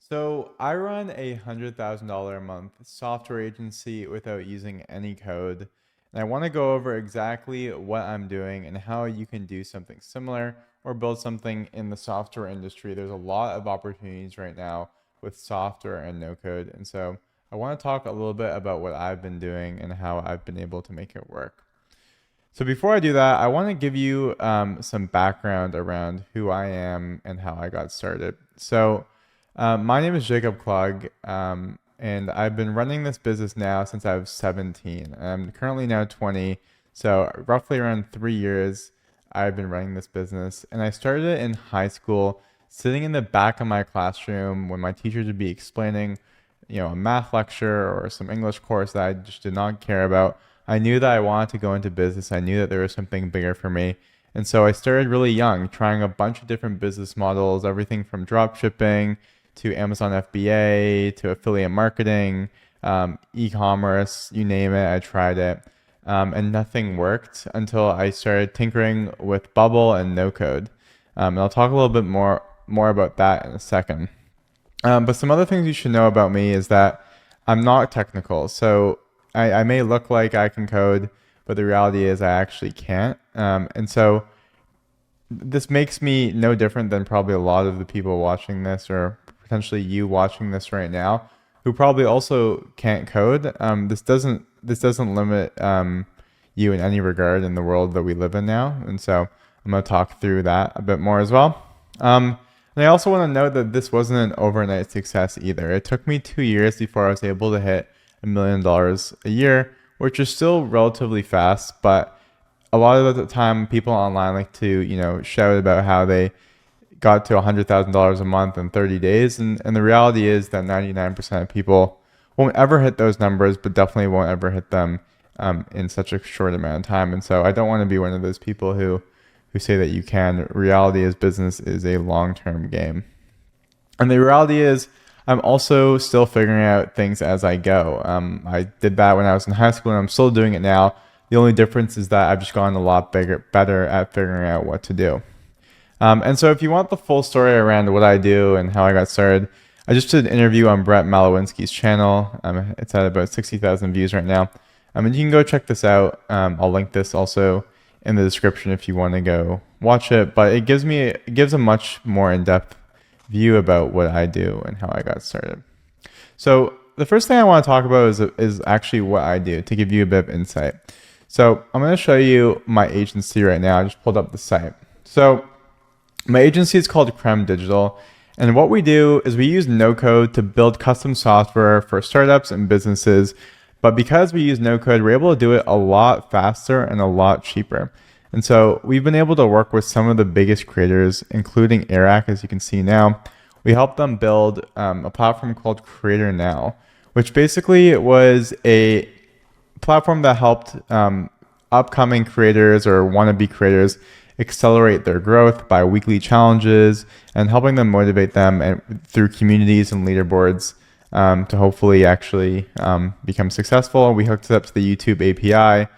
So I run a $100,000 a month software agency without using any code. And I want to go over exactly what I'm doing and how you can do something similar or build something in the software industry. There's a lot of opportunities right now with software and no code. And so I want to talk a little bit about what I've been doing and how I've been able to make it work. So before I do that, I want to give you some background around who I am and how I got started. My name is Jacob Klug, and I've been running this business now since I was 17. I'm currently now 20, so roughly around 3 years, I've been running this business. And I started it in high school, sitting in the back of my classroom when my teachers would be explaining, a math lecture or some English course that I just did not care about. I knew that I wanted to go into business. I knew that there was something bigger for me. And so I started really young, trying a bunch of different business models, everything from drop shipping to Amazon FBA to affiliate marketing, e-commerce, you name it, I tried it. And nothing worked until I started tinkering with Bubble and no code. And I'll talk a little bit more about that in a second. But some other things you should know about me is that I'm not technical. So I may look like I can code, but the reality is I actually can't. And so this makes me no different than probably a lot of the people watching this, or potentially you watching this right now, who probably also can't code. This doesn't limit you in any regard in the world that we live in now. And so I'm going to talk through that a bit more as well. And I also want to note that this wasn't an overnight success either. It took me 2 years before I was able to hit $1 million a year, which is still relatively fast. But a lot of the time, people online like to, shout about how they got to $100,000 a month in 30 days. And the reality is that 99% of people won't ever hit those numbers, but definitely won't ever hit them in such a short amount of time. And so I don't want to be one of those people who say that you can. Reality is business is a long-term game. And the reality is I'm also still figuring out things as I go. I did that when I was in high school and I'm still doing it now. The only difference is that I've just gotten a lot better at figuring out what to do. And so if you want the full story around what I do and how I got started, I just did an interview on Brett Malowinski's channel. It's at about 60,000 views right now. And you can go check this out. I'll link this also in the description if you want to go watch it. But it gives a much more in-depth view about what I do and how I got started. So the first thing I want to talk about is actually what I do to give you a bit of insight. So I'm going to show you my agency right now. I just pulled up the site. So my agency is called Creme Digital. And what we do is we use no code to build custom software for startups and businesses. But because we use no code, we're able to do it a lot faster and a lot cheaper. And so we've been able to work with some of the biggest creators, including Airac, as you can see now. We helped them build a platform called Creator Now, which basically was a platform that helped upcoming creators or wannabe creators accelerate their growth by weekly challenges and helping them motivate them and through communities and leaderboards to hopefully actually become successful. We hooked it up to the YouTube API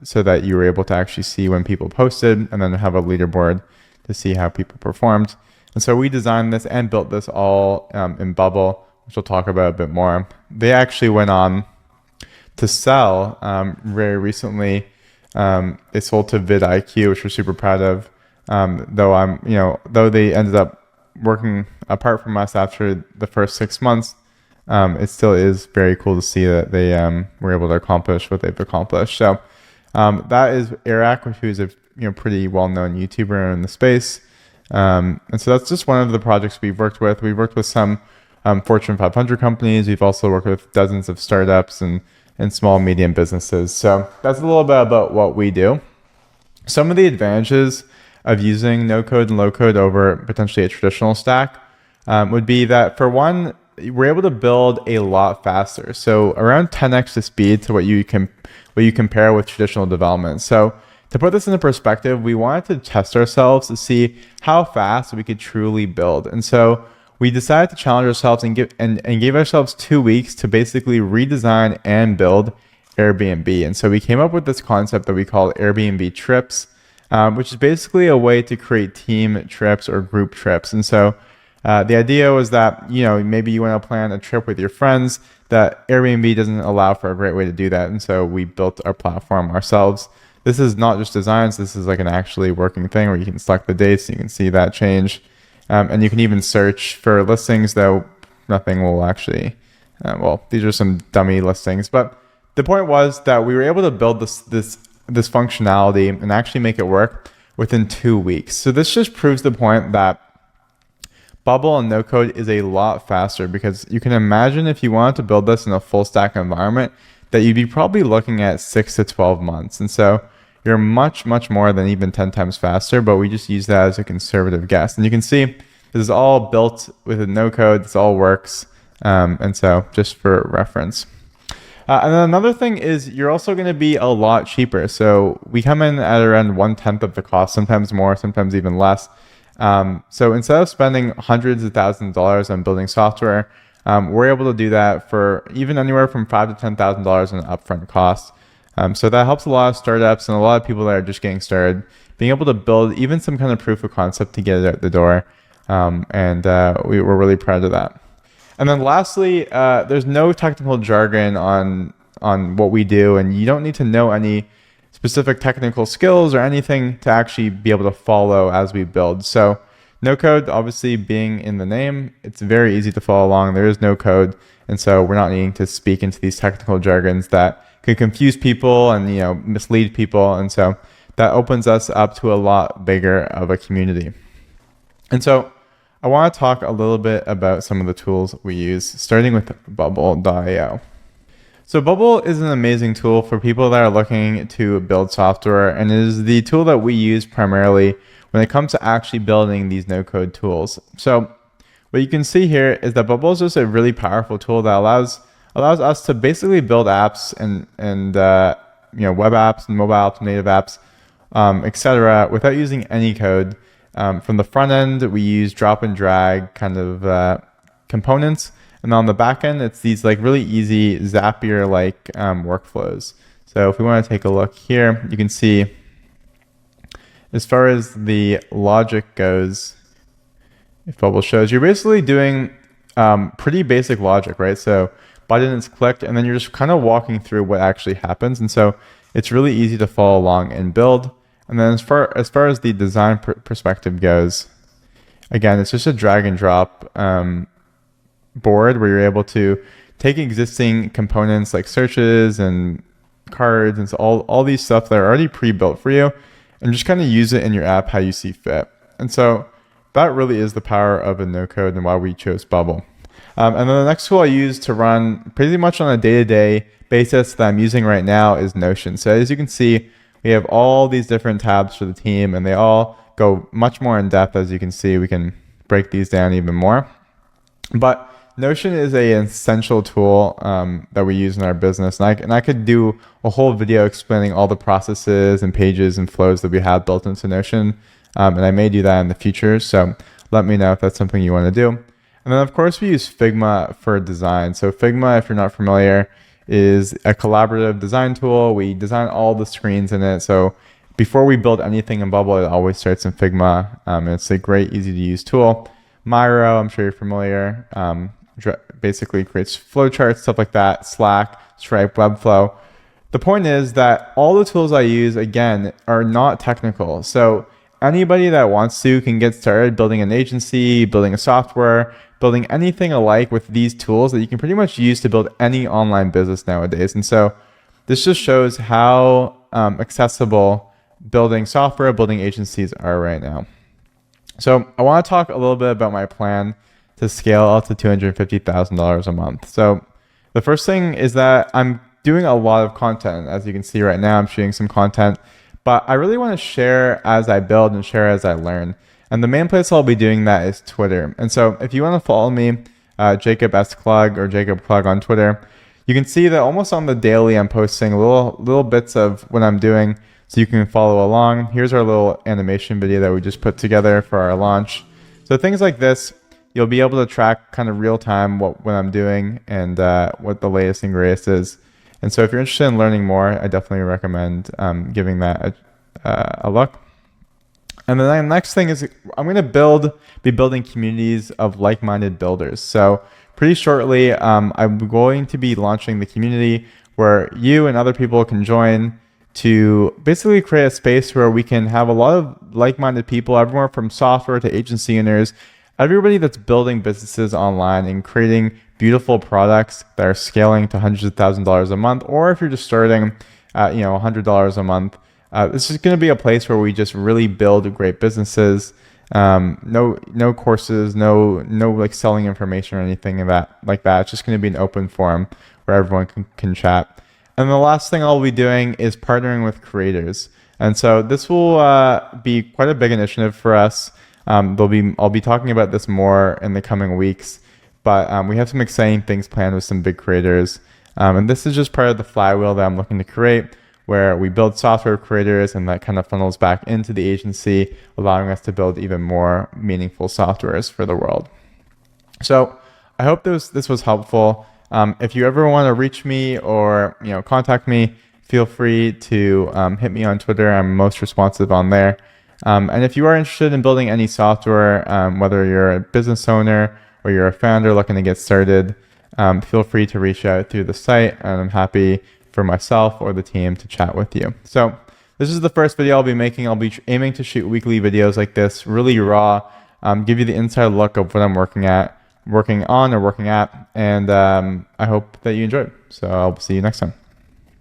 so that you were able to actually see when people posted and then have a leaderboard to see how people performed. And so we designed this and built this all in Bubble, which we'll talk about a bit more. They actually went on to sell very recently. They sold to vidIQ, which we're super proud of. Though they ended up working apart from us after the first 6 months, it still is very cool to see that they were able to accomplish what they've accomplished. So that is Airac, who's a pretty well-known YouTuber in the space. And so that's just one of the projects we've worked with. We've worked with some Fortune 500 companies. We've also worked with dozens of startups and small, medium businesses. So that's a little bit about what we do. Some of the advantages of using no code and low code over potentially a traditional stack would be that, for one, we're able to build a lot faster. So around 10x the speed to what you compare with traditional development. So to put this into perspective, we wanted to test ourselves to see how fast we could truly build. And so we decided to challenge ourselves and gave ourselves 2 weeks to basically redesign and build Airbnb. And so we came up with this concept that we call Airbnb trips, which is basically a way to create team trips or group trips. And so The idea was that, maybe you want to plan a trip with your friends, that Airbnb doesn't allow for a great way to do that. And so we built our platform ourselves. This is not just designs. This is like an actually working thing where you can select the dates. You can see that change. And you can even search for listings, though nothing will actually, well, these are some dummy listings. But the point was that we were able to build this functionality and actually make it work within 2 weeks. So this just proves the point that Bubble and no code is a lot faster, because you can imagine if you wanted to build this in a full stack environment that you'd be probably looking at 6 to 12 months. And so you're much, much more than even 10 times faster, but we just use that as a conservative guess. And you can see this is all built with no code. This all works. And so just for reference. And then another thing is you're also going to be a lot cheaper. So we come in at around 1/10 of the cost, sometimes more, sometimes even less. So instead of spending hundreds of thousands of dollars on building software, we're able to do that for even anywhere from $5,000 to $10,000 in upfront cost. So that helps a lot of startups and a lot of people that are just getting started, being able to build even some kind of proof of concept to get it out the door. We're really proud of that. And then lastly, there's no technical jargon on what we do, and you don't need to know any specific technical skills or anything to actually be able to follow as we build. So no code, obviously being in the name, it's very easy to follow along. There is no code. And so we're not needing to speak into these technical jargons that could confuse people and, mislead people. And so that opens us up to a lot bigger of a community. And so I want to talk a little bit about some of the tools we use, starting with Bubble.io. So Bubble is an amazing tool for people that are looking to build software, and it is the tool that we use primarily when it comes to actually building these no-code tools. So what you can see here is that Bubble is just a really powerful tool that allows us to basically build apps and web apps and mobile apps, native apps, etc., without using any code. From the front end, we use drop and drag kind of components. And on the back end, it's these like really easy Zapier-like workflows. So if we want to take a look here, you can see as far as the logic goes, if Bubble shows, you're basically doing pretty basic logic, right? So button is clicked, and then you're just kind of walking through what actually happens. And so it's really easy to follow along and build. And then as far as the design perspective goes, again, it's just a drag and drop board where you're able to take existing components like searches and cards and all these stuff that are already pre-built for you, and just kind of use it in your app how you see fit. And so that really is the power of a no-code and why we chose Bubble. And then the next tool I use to run pretty much on a day-to-day basis that I'm using right now is Notion. So as you can see, we have all these different tabs for the team, and they all go much more in depth. As you can see, we can break these down even more. But Notion is an essential tool that we use in our business. And I could do a whole video explaining all the processes and pages and flows that we have built into Notion. And I may do that in the future. So let me know if that's something you want to do. And then, of course, we use Figma for design. So Figma, if you're not familiar, is a collaborative design tool. We design all the screens in it. So before we build anything in Bubble, it always starts in Figma. And it's a great, easy to use tool. Miro, I'm sure you're familiar, basically creates flowcharts, stuff like that, Slack, Stripe, Webflow. The point is that all the tools I use, again, are not technical. So anybody that wants to can get started building an agency, building a software, building anything alike with these tools that you can pretty much use to build any online business nowadays. And so this just shows how accessible building software, building agencies are right now. So I want to talk a little bit about my plan to scale up to $250,000 a month. So the first thing is that I'm doing a lot of content. As you can see right now, I'm shooting some content, but I really want to share as I build and share as I learn. And the main place I'll be doing that is Twitter. And so if you want to follow me, Jacob S. Klug or Jacob Klug on Twitter, you can see that almost on the daily, I'm posting little bits of what I'm doing so you can follow along. Here's our little animation video that we just put together for our launch. So things like this, you'll be able to track kind of real time what I'm doing and what the latest and greatest is. And so if you're interested in learning more, I definitely recommend giving that a look. And then the next thing is I'm going to be building communities of like-minded builders. So pretty shortly, I'm going to be launching the community where you and other people can join to basically create a space where we can have a lot of like-minded people, everyone from software to agency owners, everybody that's building businesses online and creating beautiful products that are scaling to hundreds of thousands of dollars a month, or if you're just starting at $100 a month. This is going to be a place where we just really build great businesses. No courses, no like selling information or anything like that. It's just going to be an open forum where everyone can chat. And the last thing I'll be doing is partnering with creators. And so this will be quite a big initiative for us. I'll be talking about this more in the coming weeks, but we have some exciting things planned with some big creators. And this is just part of the flywheel that I'm looking to create, where we build software creators and that kind of funnels back into the agency, allowing us to build even more meaningful softwares for the world. So I hope this was helpful. If you ever want to reach me or contact me, feel free to hit me on Twitter. I'm most responsive on there. And if you are interested in building any software, whether you're a business owner or you're a founder looking to get started, feel free to reach out through the site, and I'm happy for myself or the team to chat with you. So this is the first video I'll be making. I'll be aiming to shoot weekly videos like this, really raw, give you the inside look of what I'm working on or working at, and I hope that you enjoyed. So I'll see you next time.